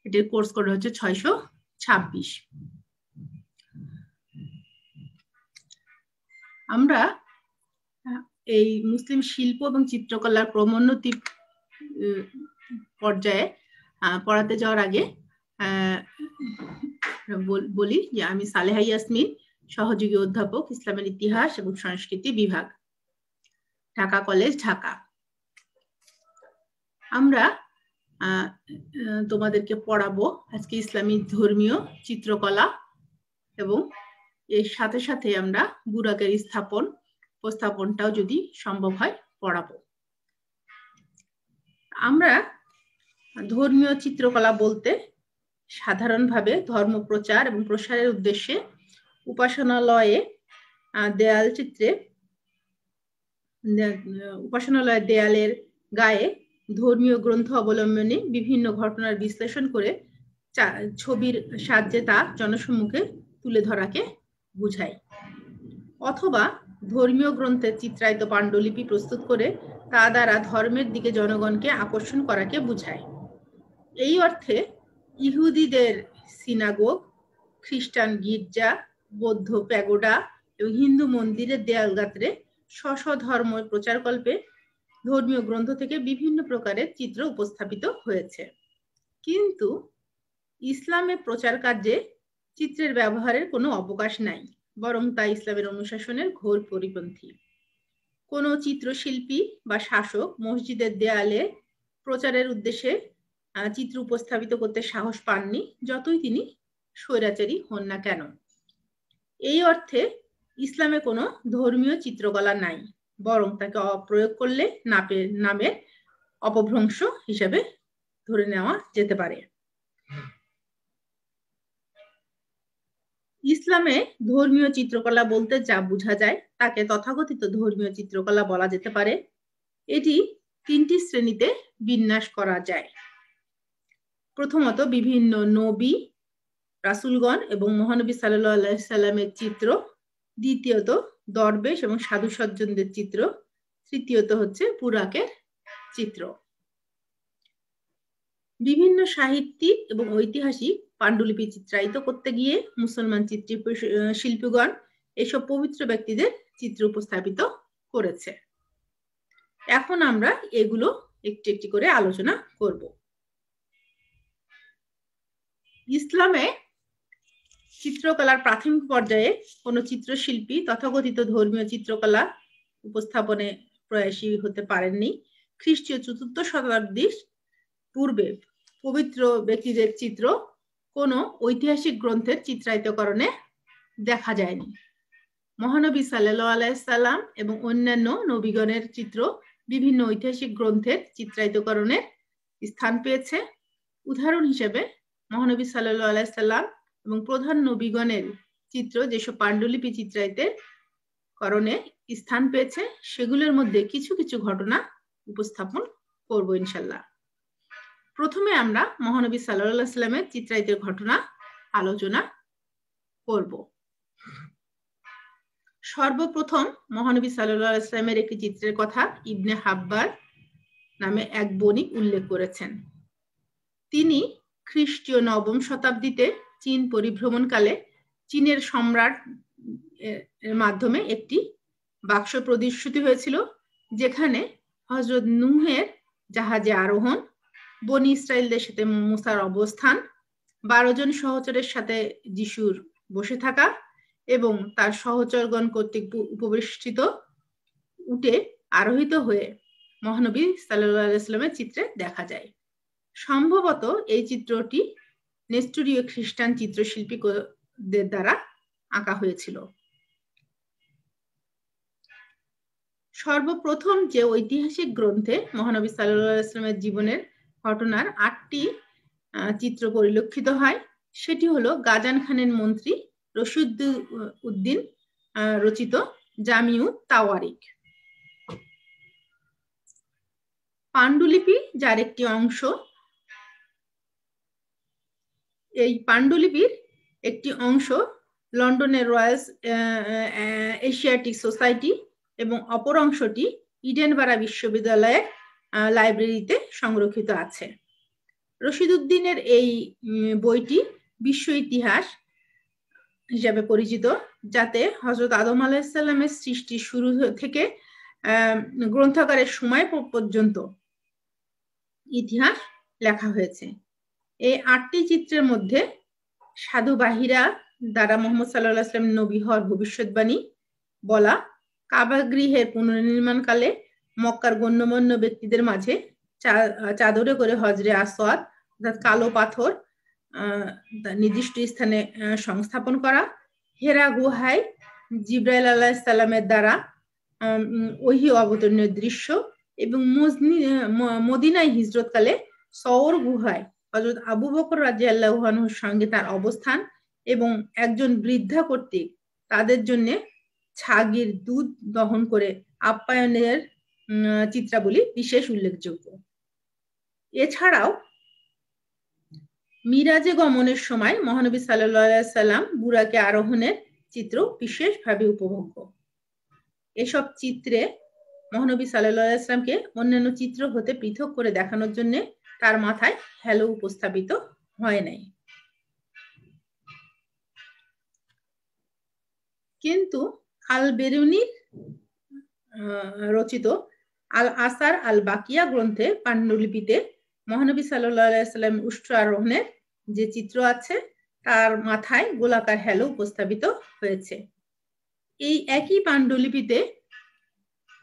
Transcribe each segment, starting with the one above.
এটির course code হচ্ছে 626। আমরা এই মুসলিম শিল্প এবং চিত্রকলার ক্রমোন্নতি পর্যায়ে পড়াতে যাওয়ার আগে বলি যে আমি সালেহা ইয়াসমিন, সহযোগী অধ্যাপক, ইসলামের ইতিহাস এবং সংস্কৃতি বিভাগ, ঢাকা কলেজ, ঢাকা। আমরা তোমাদেরকে পড়াবো আজকে ইসলামী ধর্মীয় চিত্রকলা এবং এর সাথে সাথে আমরা বুরাকের উপস্থাপনটাও যদি সম্ভব হয় পড়াবো। আমরা ধর্মীয় চিত্রকলা বলতে সাধারণভাবে ধর্ম প্রচার এবং প্রসারের উদ্দেশ্যে উপাসনালয়ে দেয়ালের গায়ে ধর্মীয় গ্রন্থ অবলম্বনে বিভিন্ন ঘটনার বিশ্লেষণ করে ছবির সাহায্যে তা জনসম্মুখে তুলে ধরাকে বুঝায়, অথবা ধর্মীয় গ্রন্থের চিত্রায়িত পাণ্ডুলিপি প্রস্তুত করে তা দ্বারা ধর্মের দিকে জনগণকে আকর্ষণ করাকে বুঝায়। এই অর্থে ইহুদিদের সিনাগোগ, খ্রিস্টান গির্জা, বৌদ্ধ প্যাগোডা এবং হিন্দু মন্দিরের দেয়ালগাত্রে স্ব ধর্ম প্রচারকল্পে ধর্মীয় গ্রন্থ থেকে বিভিন্ন প্রকারের চিত্র উপস্থাপিত হয়েছে। কিন্তু ইসলামে প্রচার কার্যে চিত্রের ব্যবহারের কোনো অবকাশ নাই, বরং তা ইসলামের অনুশাসনের ঘোর পরিপন্থী। কোনো চিত্রশিল্পী বা শাসক মসজিদের দেয়ালে প্রচারের উদ্দেশ্যে চিত্র উপস্থাপিত করতে সাহস পাননি, যতই তিনি স্বৈরাচারী হন না কেন। এই অর্থে ইসলামে কোনো ধর্মীয় চিত্রকলা নাই, বরং তাকে অপ্রয়োগ করলে নামের অপভ্রংশ হিসেবে ধরে নেওয়া যেতে পারে। ইসলামে ধর্মীয় চিত্রকলা বলতে যা বোঝা যায় তাকে তথাকথিত ধর্মীয় চিত্রকলা বলা যেতে পারে। এটি 3টি শ্রেণীতে বিন্যাস করা যায়। প্রথমত বিভিন্ন নবী, রাসূলগণ এবং মহানবী সাল্লাল্লাহু আলাইহি সাল্লামের চিত্র। দ্বিতীয়ত দরবেশ এবং সাধু সজ্জনদের চিত্র। তৃতীয়ত হচ্ছে বুরাকের চিত্র। বিভিন্ন সাহিত্যিক এবং ঐতিহাসিক পাণ্ডুলিপি চিত্রায়িত করতে গিয়ে মুসলমান শিল্পীগণ এসব পবিত্র ব্যক্তিদের চিত্র উপস্থাপিত করেছে। এখন আমরা এগুলো একটি একটি করে আলোচনা করব। ইসলামে চিত্রকলার প্রাথমিক পর্যায়ে কোনো চিত্রশিল্পী তথাকথিত ধর্মীয় চিত্রকলা উপস্থাপনে প্রয়াসী হতে পারেননি। খ্রিস্টীয় 4র্থ শতাব্দীর পূর্বে পবিত্র ব্যক্তিদের চিত্র কোনো ঐতিহাসিক গ্রন্থের চিত্রায়িতকরণে দেখা যায়নি। মহানবী সাল্লাল্লাহু আলাইহি সাল্লাম এবং অন্যান্য নবীগণের চিত্র বিভিন্ন ঐতিহাসিক গ্রন্থের চিত্রায়িতকরণে স্থান পেয়েছে। উদাহরণ হিসেবে মহানবী সাল্লাল্লাহু আলাইহি সাল্লাম এবং প্রধান নবীগণের চিত্র যেসব পাণ্ডুলিপি চিত্রায়িতের করণে স্থান পেয়েছে সেগুলোর মধ্যে কিছু কিছু ঘটনা উপস্থাপন করব ইনশাল্লাহ। প্রথমে আমরা মহানবী সাল্লাল্লাহু আলাইহি সাল্লামের চিত্রায়িতের ঘটনা আলোচনা করব। সর্বপ্রথম মহানবী সাল্লাল্লাহু আলাইহি সাল্লামের একটি চিত্রের কথা ইবনে হাব্বার নামে এক বণিক উল্লেখ করেছেন। তিনি খ্রিস্টীয় 9ম শতাব্দীতে চীন পরিভ্রমণকালে চীনের সম্রাট এর মাধ্যমে একটি বাক্স প্রদর্শিত হয়েছিল, যেখানে হযরত নূহের জাহাজে আরোহণ, বনি ইসরাইলদের সাথে মুসার অবস্থান, 12 জন সহচরের সাথে যিশুর বসে থাকা এবং তার সহচরগণ কর্তৃক উপবেষ্টিত উটে আরোহিত হয়ে মহানবী সাল্লাল্লাহু আলাইহি সাল্লামের চিত্রে দেখা যায়। সম্ভবত এই চিত্রটি নেস্টোরীয় খ্রিস্টান চিত্রশিল্পীদের দ্বারা আঁকা হয়েছিল। সর্বপ্রথম যে ঐতিহাসিক গ্রন্থে মহানবী সাল্লাল্লাহু আলাইহি সাল্লামের জীবনের ঘটনার 8টি চিত্র পরিলক্ষিত হয় সেটি হলো গাজান খানের মন্ত্রী রশিদউদ্দিন রচিত জামিউ তাওয়ারিক। পাণ্ডুলিপি যার একটি অংশ, এই পাণ্ডুলিপির একটি অংশ লন্ডনের রয়্যাল এশিয়াটিক সোসাইটি এবং অপর অংশটি ইডেনবারা বিশ্ববিদ্যালয়ের লাইব্রেরিতে সংরক্ষিত আছে। রশিদউদ্দিনের এই বইটি বিশ্ব ইতিহাস হিসাবে পরিচিত, যাতে হযরত আদম আলাইহিস সালামের সৃষ্টি শুরু থেকে গ্রন্থাগারের সময় পর্যন্ত ইতিহাস লেখা হয়েছে। এই 8টি চিত্রের মধ্যে সাধু বাহিরা দ্বারা মুহাম্মদ সাল্লাল্লাহু আলাইহি ওয়াসাল্লাম নবী হওয়ার ভবিষ্যৎবাণী বলা, কাবা গৃহের পুনর্নির্মাণকালে মক্কার গণ্যমান্য ব্যক্তিদের মাঝে চাদরে করে হজরে আসওয়াদ অর্থাৎ কালো পাথর নির্দিষ্ট স্থানে সংস্থাপন করা, হেরা গুহায় জিবরাইল আলাইহিস সালামের দ্বারা ওহী অবতীর্ণের দৃশ্য এবং মদিনায় হিজরতকালে সওর গুহায় হযরত আবু বকর রাদিয়াল্লাহু আনহুর সঙ্গে তার অবস্থান এবং একজন বৃদ্ধা কর্তৃক তাদের জন্য ছাগির দুধ দহন করে আপ্যায়নের চিত্রাবলী বিশেষ উল্লেখযোগ্য। এছাড়াও মিরাজে গমনের সময় মহানবী সাল্লাল্লাহু আলাইহি সাল্লাম বুরাকে আরোহণের চিত্র বিশেষভাবে উপভোগ্য। এসব চিত্রে মহানবী সাল্লাল্লাহু আলাইহি সাল্লামকে অন্যান্য চিত্র হতে পৃথক করে দেখানোর জন্য তার মাথায় হ্যালো উপস্থাপিত হয় নাই। কিন্তু আল বেরুনির রচিত আল আসার আল বাকিয়া গ্রন্থে পাণ্ডুলিপিতে মহানবী সাল্লাল্লাহু আলাইহি সাল্লাম উষ্ট্র আরোহণের যে চিত্র আছে তার মাথায় গোলাকার হ্যালো উপস্থাপিত হয়েছে। এই একই পাণ্ডুলিপিতে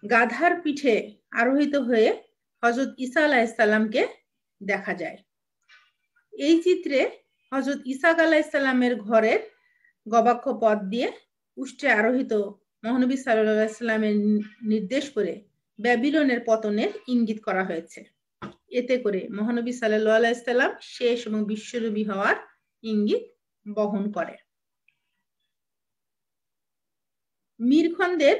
গাধার পিঠে আরোহিত হয়ে হযরত ঈসা আলাইহিস সালামকে দেখা যায়। এই চিত্রে হযরত ঈসা আলাইহিস সালামের ঘরের গবাক্ষ পথ দিয়ে উষ্ট্রে আরোহিত মহানবী সাল্লাল্লাহু আলাইহি সাল্লামের নির্দেশ করে ব্যাবিলনের পতনের ইঙ্গিত করা হয়েছে। এতে করে মহানবী সাল্লাল্লাহু আলাইহি সাল্লাম শেষ এবং বিশ্বনবী হওয়ার ইঙ্গিত বহন করে। মিরখন্দের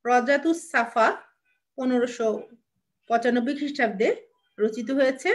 রজাতুস সাফা 1595 খ্রিস্টাব্দে রচিত হয়েছে।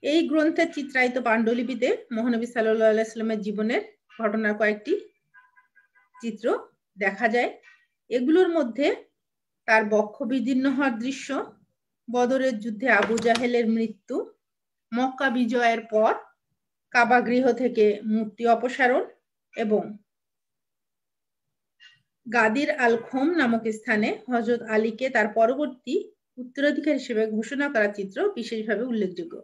এই গ্রন্থের চিত্রায়িত পাণ্ডুলিপিতে মহানবী সাল্লাল্লাহু আলাইহি সাল্লামের জীবনের ঘটনার কয়েকটি চিত্র দেখা যায়। এগুলোর মধ্যে তার বক্ষ বিদীর্ণ হওয়ার দৃশ্য, বদরের যুদ্ধে আবু জাহেলের মৃত্যু, মক্কা বিজয়ের পর কাবা গৃহ থেকে মূর্তি অপসারণ এবং গাদির আল খোম নামক স্থানে হযরত আলীকে তার পরবর্তী উত্তরাধিকার হিসেবে ঘোষণা করা চিত্র বিশেষভাবে উল্লেখযোগ্য।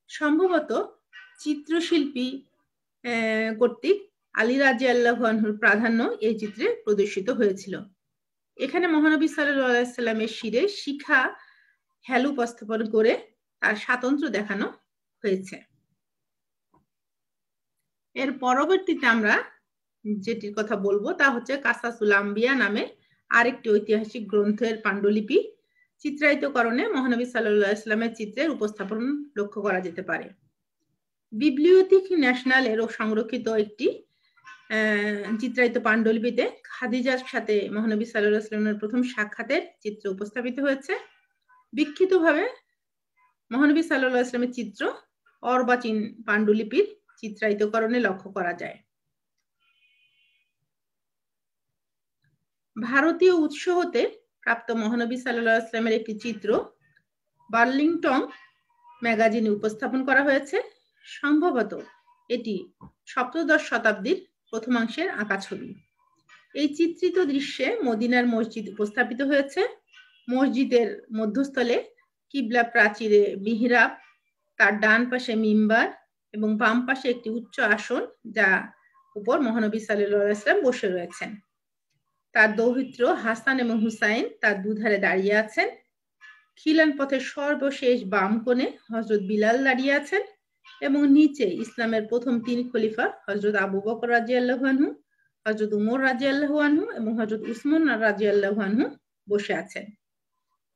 সম্ভবত চিত্রশিল্পী কর্তৃক আলী রাদিয়াল্লাহু আনহুর প্রাধান্য এই চিত্রে প্রদর্শিত হয়েছিল। এখানে মহানবী সাল্লাল্লাহু আলাইহি সাল্লামের শিরে শিখা হ্যালো উপস্থাপন করে তার স্বাতন্ত্র্য দেখানো হয়েছে। এর পরবর্তীতে আমরা যেটির কথা বলবো তা হচ্ছে কাসাসুল আম্বিয়া নামে আরেকটি ঐতিহাসিক গ্রন্থের পাণ্ডুলিপি চিত্রায়িতকরণে মহানবী সাল্লাল্লাহু আলাইহি সাল্লামের চিত্রের উপস্থাপন লক্ষ্য করা যেতে পারে। বিবলিওথেক ন্যাশনালের সংরক্ষিত একটি চিত্রায়িত পাণ্ডুলিপিতে খাদিজার সাথে মহানবী সাল্লাল্লাহু আলাইহি সাল্লামের প্রথম সাক্ষাতের চিত্র উপস্থাপিত হয়েছে। বিক্ষিপ্তভাবে মহানবী সাল্লাল্লাহু আলাইহি সাল্লামের চিত্র অর্বাচীন পাণ্ডুলিপির চিত্রায়িতকরণে লক্ষ্য করা যায়। ভারতীয় উৎস হতে প্রাপ্ত মহানবী সাল্লাল্লাহু আলাইহি সাল্লামের একটি চিত্র বার্লিংটন ম্যাগাজিনে উপস্থাপন করা হয়েছে। সম্ভবত এটি সপ্তদশ শতাব্দীর প্রথমাংশের আঁকা ছবি। এই চিত্রিত দৃশ্যে মদিনার মসজিদ উপস্থাপিত হয়েছে। মসজিদের মধ্যস্থলে কিবলা প্রাচীরে মিহরাব, তার ডান পাশে মিম্বার এবং বাম পাশে একটি উচ্চ আসন যা উপর মহানবী সাল্লাল্লাহু আলাইহি সাল্লাম বসে রয়েছেন। তার দৌহিত্র হাসান এবং হুসাইন তার দুধারে দাঁড়িয়ে আছেন। খিলান পথের সর্বশেষ বাম কোণে হযরত বিলাল দাঁড়িয়ে আছেন এবং নিচে ইসলামের প্রথম 3 খলিফা হযরত আবু বকর রাদিয়াল্লাহু আনহু, হযরত উমর রাদিয়াল্লাহু আনহু এবং হযরত উসমান রাদিয়াল্লাহু আনহু বসে আছেন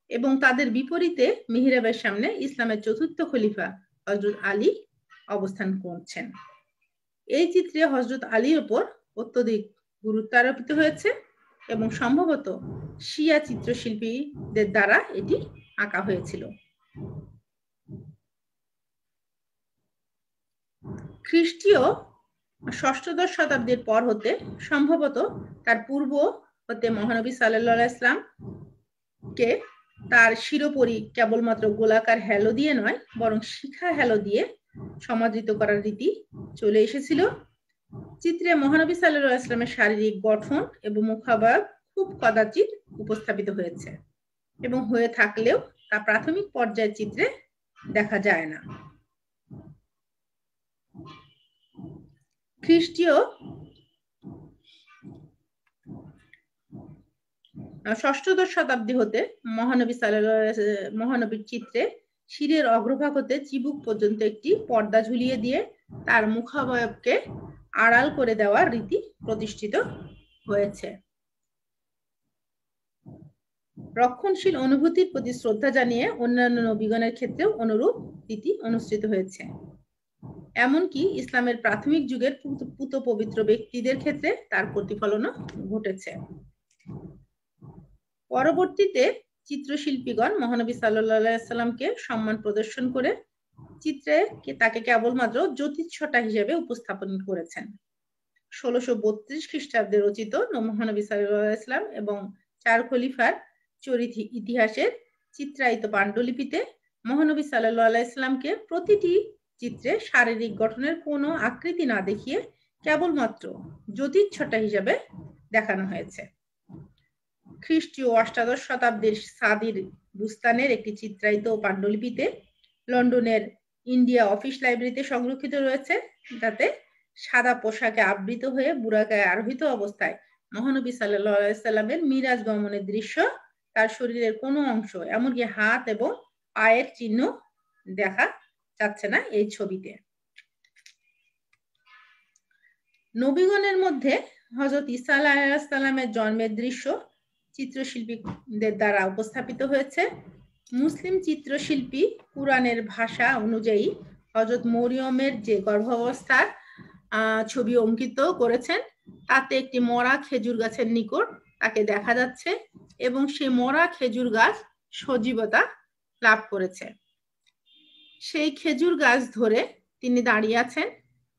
এবং তাদের বিপরীতে মিহরাবের সামনে ইসলামের 4র্থ খলিফা হযরত আলী অবস্থান করছেন। এই চিত্রে হযরত আলীর উপর অত্যধিক গুরুত্ব আরোপিত হয়েছে এবং সম্ভবত শিয়া চিত্রশিল্পীদের দ্বারা এটি আঁকা হয়েছিল। খ্রিস্টীয় ষষ্ঠদশ শতাব্দীর পর হতে সম্ভবত তার পূর্ব হতে মহানবী সাল্লাল্লাহু আলাইহি সাল্লামকে তার শিরোপরি কেবলমাত্র গোলাকার হ্যালো দিয়ে নয়, বরং শিখা হ্যালো দিয়ে সমাদৃত করার রীতি চলে এসেছিল। চিত্রে মহানবী সাল্লাল্লাহু আলাইহি ওয়াসাল্লামের শারীরিক গঠন এবং মুখাবয়ব খুব কদাচিৎ উপস্থাপিত হয়েছে এবং হয়ে থাকলেও তা প্রাথমিক পর্যায়ের চিত্রে দেখা যায় না। খ্রিস্টীয় ষষ্ঠদশ শতাব্দী হতে মহানবীর চিত্রে শিরের অগ্রভাগ হতে চিবুক পর্যন্ত একটি পর্দা ঝুলিয়ে দিয়ে তার মুখাবয়বকে আড়াল করে দেওয়ার রীতি প্রতিষ্ঠিত হয়েছে। রক্ষণশীল অনুভূতির প্রতি শ্রদ্ধা জানিয়ে অন্যান্য নবীগণের ক্ষেত্রেও অনুরূপ রীতি অনুসৃত হয়েছে। এমনকি ইসলামের প্রাথমিক যুগের পুত পবিত্র ব্যক্তিদের ক্ষেত্রে তার প্রতিফলনও ঘটেছে। পরবর্তীতে চিত্রশিল্পীগণ মহানবী সাল্লাল্লাহু আলাইহি ওয়াসাল্লামকে সম্মান প্রদর্শন করে চিত্রে তাকে কেবলমাত্র জ্যোতিষ্কটা হিসেবে উপস্থাপন করেছেন। 1632 খ্রিস্টাব্দে রচিত মহানবী সাল্লাল্লাহু আলাইহি ওয়াসাল্লাম এবং 4 খলিফার চরিত ইতিহাসের চিত্রায়িত পাণ্ডুলিপিতে মহানবী সাল্লাল্লাহু আলাইহি ওয়াসাল্লামকে প্রতিটি চিত্রে শারীরিক গঠনের কোনো আকৃতি না দেখিয়ে কেবলমাত্র জ্যোতিষ্কটা হিসেবে দেখানো হয়েছে। খ্রিস্টীয় অষ্টাদশ শতাব্দীর সাদির বুস্তানের একটি চিত্রায়িত পাণ্ডুলিপিতে লন্ডনের ইন্ডিয়া অফিস লাইব্রেরিতে সংরক্ষিত রয়েছে, যাতে সাদা পোশাকে আবৃত হয়ে বুরাকায় আরোহিত অবস্থায় মহানবী সাল্লাল্লাহু আলাইহি ওয়াসাল্লামের মিরাজ গমনের দৃশ্য, তার শরীরের কোনো অংশ এমনকি হাত এবং পায়ের চিহ্ন দেখা যাচ্ছে না এই ছবিতে। নবীগণের মধ্যে হযরত ঈসা আলাইহিস সালামের জন্মের দৃশ্য চিত্রশিল্পীদের দ্বারা উপস্থাপিত হয়েছে। মুসলিম চিত্রশিল্পী কুরআনের ভাষা অনুযায়ী হযরত মরিয়মের যে গর্ভাবস্থার ছবি অঙ্কিত করেছেন, তাতে একটি মরা খেজুর গাছের নিকট তাকে দেখা যাচ্ছে এবং সেই মরা খেজুর গাছ সজীবতা লাভ করেছে। সেই খেজুর গাছ ধরে তিনি দাঁড়িয়ে আছেন।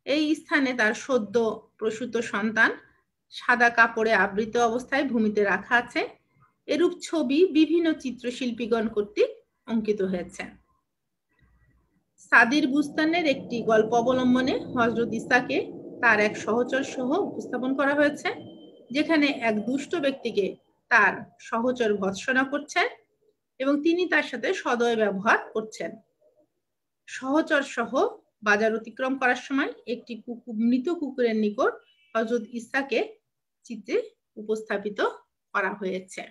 এই স্থানে তার সদ্য প্রসূত সন্তান সাদা কাপড়ে আবৃত অবস্থায় ভূমিতে রাখা আছে। এরূপ ছবি বিভিন্ন চিত্রশিল্পীগণ কর্তৃক অঙ্কিত হয়েছে। সাদির বুস্তানের একটি গল্প অবলম্বনে হযরত ঈসাকে তার এক সহচর সহ উপস্থাপন করা হয়েছে, যেখানে এক দুষ্ট ব্যক্তিকে তার সহচর ভৎসনা করছেন এবং তিনি তার সাথে সদয় ব্যবহার করছেন। সহচর সহ বাজার অতিক্রম করার সময় একটি মৃত কুকুরের নিকট হযরত ঈসাকে চিত্রে উপস্থাপিত করা হয়েছে।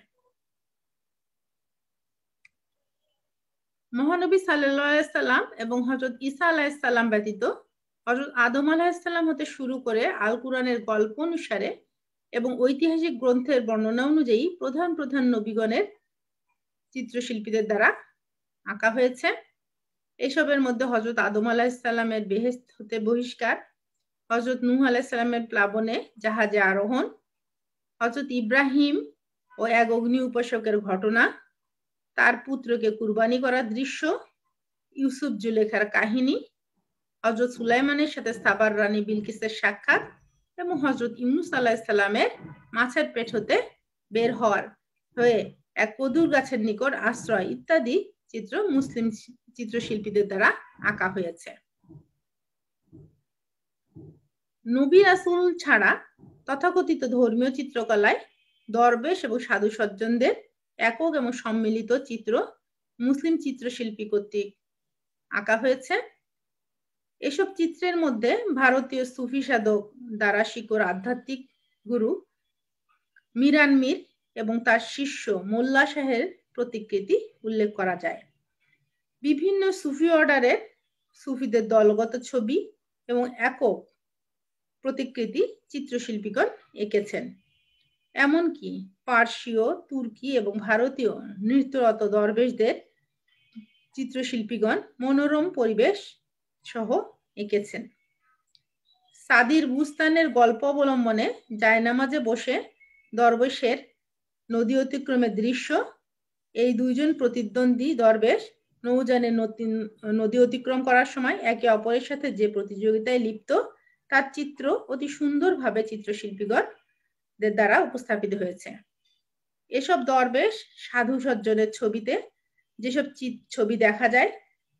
মহানবী সাল্লাল্লাহু আলাইহি সাল্লাম এবং হযরত ঈসা আলাইহিস সালাম ব্যতীত হযরত আদম আলাইহিস সালাম হতে শুরু করে আল কুরআনের গল্প অনুসারে এবং ঐতিহাসিক গ্রন্থের বর্ণনা অনুযায়ী প্রধান প্রধান নবীগণের চিত্রশিল্পীদের দ্বারা আঁকা হয়েছে। এসবের মধ্যে হযরত আদম আলাইহিস সালামের বেহেশত হতে বহিষ্কার, হযরত নূহ আলাইহিস সালামের প্লাবনে জাহাজে আরোহণ, হযরত ইব্রাহিম ও এক অগ্নি উপাসকের ঘটনা, তার পুত্রকে কুরবানি করার দৃশ্য, ইউসুফ জুলেখার কাহিনী, হযরত সুলাইমানের সাথে সাবার রানী বিলকিসের সাক্ষাৎ এবং হযরত ইউনূস আলাইহিস সালামের মাছের পেট হতে বের হওয়ার হয়ে এক কদুর গাছের নিকট আশ্রয় ইত্যাদি চিত্র মুসলিম চিত্রশিল্পীদের দ্বারা আঁকা হয়েছে। নবী রাসূল ছাড়া তথাকথিত ধর্মীয় চিত্রকলায় দরবেশ এবং সাধু সজ্জনদের একক এবং সম্মিলিত চিত্র মুসলিম চিত্রশিল্পী কর্তৃক আঁকা হয়েছে। এসব চিত্রের মধ্যে ভারতীয় সুফি সাধক দারা শিকোর আধ্যাত্মিক গুরু মিরান মীর এবং তার শিষ্য মোল্লা শাহের প্রতিকৃতি উল্লেখ করা যায়। বিভিন্ন সুফি অর্ডারের সুফিদের দলগত ছবি এবং একক প্রতিকৃতি চিত্রশিল্পীগণ এঁকেছেন। এমনকি পার্সীয়, তুর্কি এবং ভারতীয় নৃত্যরত দরবেশদের চিত্রশিল্পীগণ মনোরম পরিবেশ সহ এঁকেছেন। সাদির বুস্তানের গল্প অবলম্বনে জায়নামাজে বসে দরবেশের নদী অতিক্রমের দৃশ্য, এই দুইজন প্রতিদ্বন্দ্বী দরবেশ নৌযানে নদী অতিক্রম করার সময় একে অপরের সাথে যে প্রতিযোগিতায় লিপ্ত, তার চিত্র অতি সুন্দরভাবে চিত্রশিল্পীগণদের দ্বারা উপস্থাপিত হয়েছে। এসব দরবেশ সাধু সজ্জনের ছবিতে যেসব ছবি দেখা যায়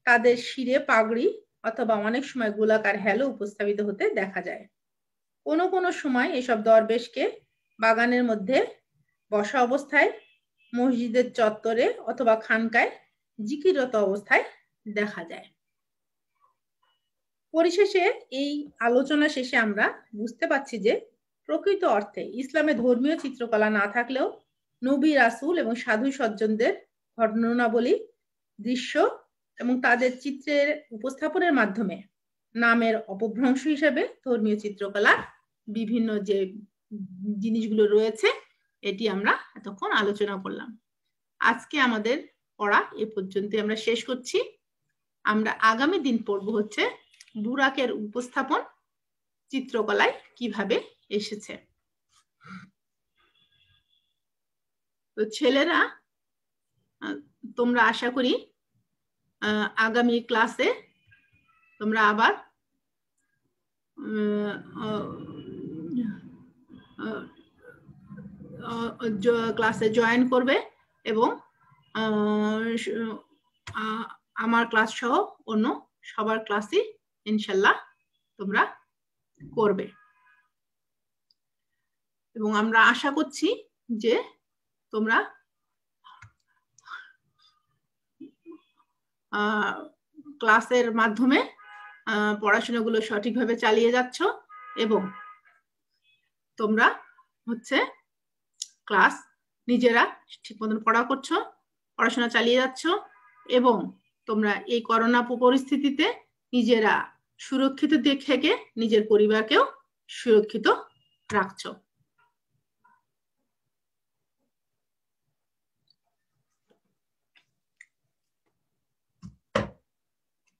তাদের শিরে পাগড়ি অথবা অনেক সময় গোলাকার হেলো উপস্থাপিত হতে দেখা যায়। কোনো কোনো সময় এসব দরবেশকে বাগানের মধ্যে বসা অবস্থায়, মসজিদের চত্বরে অথবা খানকায় জিকিররত অবস্থায় দেখা যায়। পরিশেষে এই আলোচনা শেষে আমরা বুঝতে পারছি যে প্রকৃত অর্থে ইসলামে ধর্মীয় চিত্রকলা না থাকলেও নবী, রাসূল এবং সাধু সজ্জনদের ঘটনাবলী, দৃশ্য এবং তাদের চিত্রের উপস্থাপনের মাধ্যমে নামের অপভ্রংশ হিসেবে ধর্মীয় চিত্রকলার বিভিন্ন যে জিনিসগুলো রয়েছে এটি আমরা এতক্ষণ আলোচনা করলাম। আজকে আমাদের পড়া এ পর্যন্তই আমরা শেষ করছি। আমরা আগামী দিন পড়ব হচ্ছে বুরাকের উপস্থাপন চিত্রকলায় কিভাবে এসেছে। তো ছেলেরা, তোমরা আশা করি আগামী ক্লাসে তোমরা আবার ক্লাসে জয়েন করবে এবং আমার ক্লাস সহ অন্য সবার ক্লাসই ইনশাল্লাহ তোমরা করবে এবং আমরা আশা করছি যে তোমরা ক্লাসের মাধ্যমে পড়াশোনাগুলো সঠিকভাবে চালিয়ে যাচ্ছ এবং তোমরা হচ্ছে ক্লাস নিজেরা ঠিক মতন পড়াশোনা চালিয়ে যাচ্ছ এবং তোমরা এই করোনা পরিস্থিতিতে নিজেরা সুরক্ষিত দিক থেকে নিজের পরিবারকেও সুরক্ষিত রাখছো।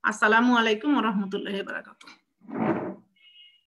আসসালামু আলাইকুম ওয়া রাহমাতুল্লাহি ওয়া বারাকাতুহু।